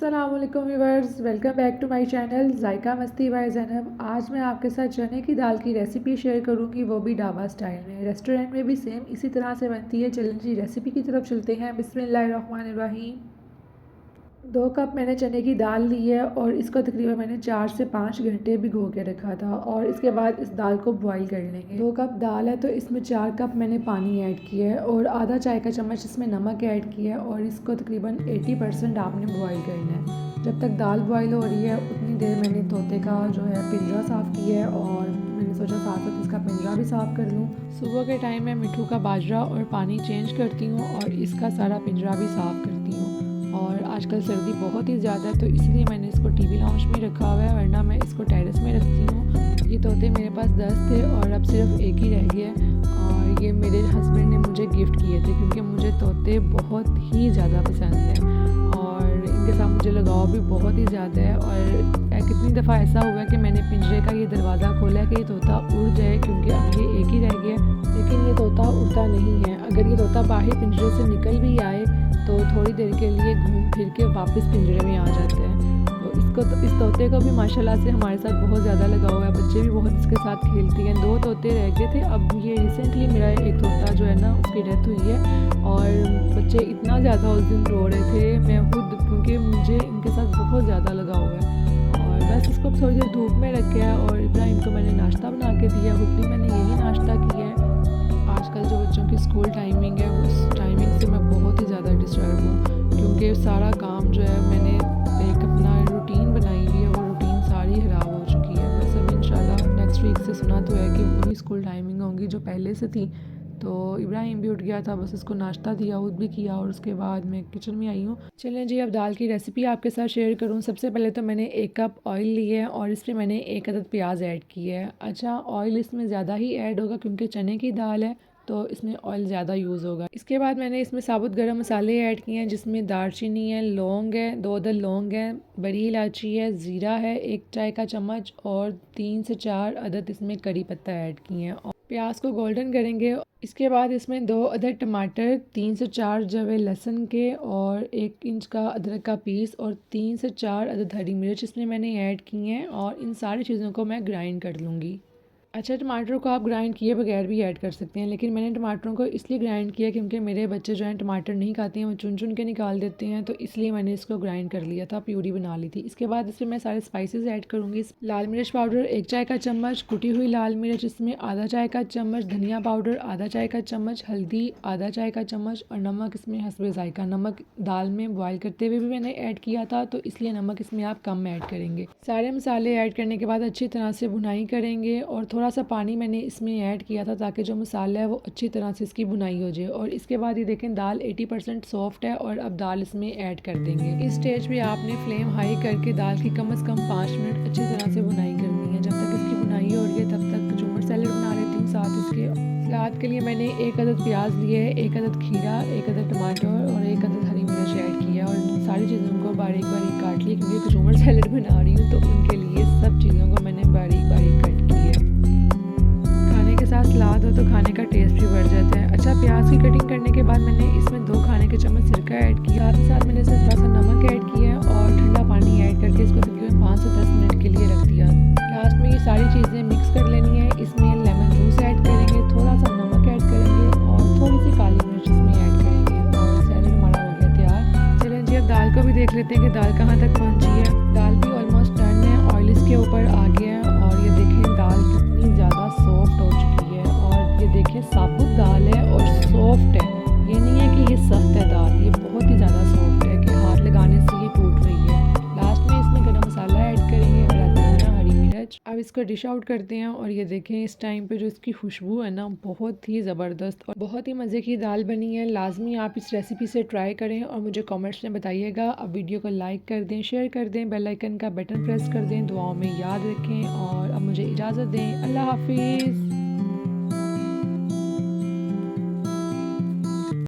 अस्सलाम वालेकुम viewers, welcome back to my channel Zaika Masti by Zainab. आज मैं आपके साथ चने की दाल की रेसिपी शेयर करूंगी, वो भी ढाबा स्टाइल में। रेस्टोरेंट में भी सेम इसी तरह से बनती है। चलें जी रेसिपी की तरफ चलते हैं। बिस्मिल्लाहिर्रहमानिर्रहीम। 2 कप मैंने चने की दाल ली है और इसको तकरीबन मैंने 4 से 5 घंटे भिगो के रखा था और इसके बाद इस दाल को बॉईल कर लेंगे। 2 कप दाल है तो इसमें 4 कप मैंने पानी ऐड किया है और आधा चाय का चम्मच इसमें नमक ऐड किया है और इसको तकरीबन 80% आपने बॉईल करना है। जब तक दाल बॉईल हो रही है उतनी देर मैंने तोते का जो है पिंजरा साफ़ किया है और मैंने सोचा साथ साथ इसका पिंजरा भी साफ़ कर लूँ। सुबह के टाइम मैं मिट्ठू का बाजरा और पानी चेंज करती हूँ और इसका सारा पिंजरा भी साफ़ करती हूँ। और आजकल सर्दी बहुत ही ज़्यादा है तो इसलिए मैंने इसको टीवी लाउंज में रखा हुआ है, वरना मैं इसको टेरेस में रखती हूँ। ये तोते मेरे पास 10 थे और अब सिर्फ एक ही रह गया और ये मेरे हस्बैंड ने मुझे गिफ्ट किए थे क्योंकि मुझे तोते बहुत ही ज़्यादा पसंद हैं और इनके साथ मुझे लगाव भी बहुत ही ज़्यादा है। और कितनी दफ़ा ऐसा हुआ कि मैंने पिंजरे का ये दरवाज़ा खोला कि ये तोता उड़ जाए क्योंकि अब ये एक ही रह गया, लेकिन ये तोता उड़ता नहीं है। अगर ये तोता बाहर पिंजरे से निकल भी आए तो थोड़ी देर के लिए घूम फिर के वापस पिंजरे में आ जाते हैं। तो इस तोते को भी माशाल्लाह से हमारे साथ बहुत ज़्यादा लगाव हुआ है, बच्चे भी बहुत इसके साथ खेलती हैं। 2 तोते रह गए थे, अब ये रिसेंटली मेरा एक तोता जो है ना उसकी डेथ हुई है और बच्चे इतना ज़्यादा उस दिन रो रहे थे, मैं खुद, क्योंकि मुझे इनके साथ बहुत ज़्यादा लगाव है। और बस इसको थोड़ी देर धूप में रखा है और इब्राहिम को मैंने नाश्ता बना के दिया, खुद भी मैंने यही नाश्ता किया है। आजकल जो बच्चों की स्कूल टाइमिंग है उस टाइमिंग से मैं बहुत ही ज़्यादा डिस्टर्ब हूँ क्योंकि सारा काम जो है मैंने एक अपना रूटीन बनाई हुई है, वो रूटीन सारी ख़राब हो चुकी है। बस अब इंशाल्लाह नेक्स्ट वीक से सुना तो है कि वही स्कूल टाइमिंग होंगी जो पहले से थी। तो इब्राहिम भी उठ गया था, बस इसको नाश्ता दिया, खुद भी किया और उसके बाद मैं किचन में आई हूँ। चलें जी अब दाल की रेसिपी आपके साथ शेयर करूँ। सबसे पहले तो मैंने 1 कप ऑयल लिया है और इसमें मैंने 1 अदद प्याज ऐड किया है। अच्छा, ऑयल इसमें ज़्यादा ही ऐड होगा क्योंकि चने की दाल है तो इसमें ऑयल ज़्यादा यूज़ होगा। इसके बाद मैंने इसमें साबुत गरम मसाले ऐड किए हैं जिसमें दालचीनी है, लौंग है, 2 अदद लौंग है, बड़ी इलायची है, ज़ीरा है 1 चाय का चम्मच और 3 से 4 अदद इसमें करी पत्ता ऐड किए हैं और प्याज को गोल्डन करेंगे। इसके बाद इसमें 2 अदद टमाटर, 3 से 4 जवे लहसुन के और 1 इंच का अदरक का पीस और 3 से 4 अदद हरी मिर्च इसमें मैंने ऐड की हैं और इन सारी चीज़ों को मैं ग्राइंड कर लूँगी। अच्छा, टमाटर को आप ग्राइंड किए बगैर भी ऐड कर सकते हैं, लेकिन मैंने टमाटरों को इसलिए ग्राइंड किया क्योंकि मेरे बच्चे जो हैं टमाटर नहीं खाते हैं, वो चुन चुन के निकाल देते हैं, तो इसलिए मैंने इसको ग्राइंड कर लिया था, प्यूरी बना ली थी। इसके बाद इसमें मैं सारे स्पाइसेस ऐड करूँगी। लाल मिर्च पाउडर 1 चाय का चम्मच, कुटी हुई लाल मिर्च इसमें आधा चाय का चम्मच, धनिया पाउडर आधा चाय का चम्मच, हल्दी आधा चाय का चम्मच और नमक इसमें हस्बे ज़ायका। नमक दाल में बॉयल करते हुए भी मैंने ऐड किया था तो इसलिए नमक इसमें आप कम ऐड करेंगे। सारे मसाले ऐड करने के बाद अच्छी तरह से भुनाई करेंगे और थोड़ा सा पानी मैंने इसमें ऐड किया था ताकि जो मसाला है वो अच्छी तरह से इसकी बुनाई हो जाए। और इसके बाद ये देखें दाल 80% सॉफ्ट है और अब दाल इसमें ऐड कर देंगे। इस स्टेज पे आपने फ्लेम हाई करके दाल की कम से कम 5 मिनट अच्छी तरह से बुनाई करनी है। जब तक इसकी बुनाई हो रही है तब तक कचूमर सैलेड बना लेती हूँ। साथ इसके सलाद के लिए मैंने 1 अदद प्याज लिए है, 1 अदद खीरा, 1 अदद टमाटर और 1 अदद हरी मिर्च ऐड किया और सारी चीज़ों को बारीक बारीक काट लिया क्योंकि कचूमर सैलेड बना रही हूँ तो उनके लिए सब चीज़ों को मैंने बारीक बारीक कट किया है। खाने के साथ सलाद हो तो खाने का टेस्ट भी बढ़ जाता है। अच्छा, प्याज की कटिंग करने के बाद मैंने इसमें 2 खाने के चम्मच सिरका ऐड किया, साथ ही साथ मैंने इसमें थोड़ा सा नमक ऐड किया और ठंडा पानी ऐड करके इसको तकरीबन 5 से 10 मिनट के लिए रख दिया। लास्ट में ये सारी चीज़ें मिक्स कर लेनी है। इसमें लेमन जूस ऐड करेंगे, थोड़ा सा नमक ऐड करेंगे और थोड़ी सी काली मिर्च इसमें ऐड करेंगे और सैलेड हमारा हो गया तैयार। चलें जी अब दाल को भी देख लेते हैं कि दाल कहाँ तक पहुँची है। दाल भी ऑलमोस्ट डन है, ऑयल इसके ऊपर आ गया है और ये देखें दाल कितनी ज़्यादा सॉफ्ट हो चुकी है और ये देखें साबुत दाल है और सॉफ्ट है, ये नहीं है कि ये सख्त है दाल, ये बहुत ही ज़्यादा सॉफ्ट है कि हाथ लगाने से ये टूट रही है। लास्ट में इसमें गरम मसाला ऐड करेंगे, हरा धनिया, हरी मिर्च। अब इसको डिश आउट करते हैं और ये देखें इस टाइम पे जो इसकी खुशबू है ना बहुत ही ज़बरदस्त और बहुत ही मज़े की दाल बनी है। लाजमी आप इस रेसिपी से ट्राई करें और मुझे कमेंट्स में बताइएगा। अब वीडियो को लाइक कर दें, शेयर कर दें, बेल आइकन का बटन प्रेस कर दें, दुआओं में याद रखें और अब मुझे इजाज़त दें। अल्लाह हाफिज़।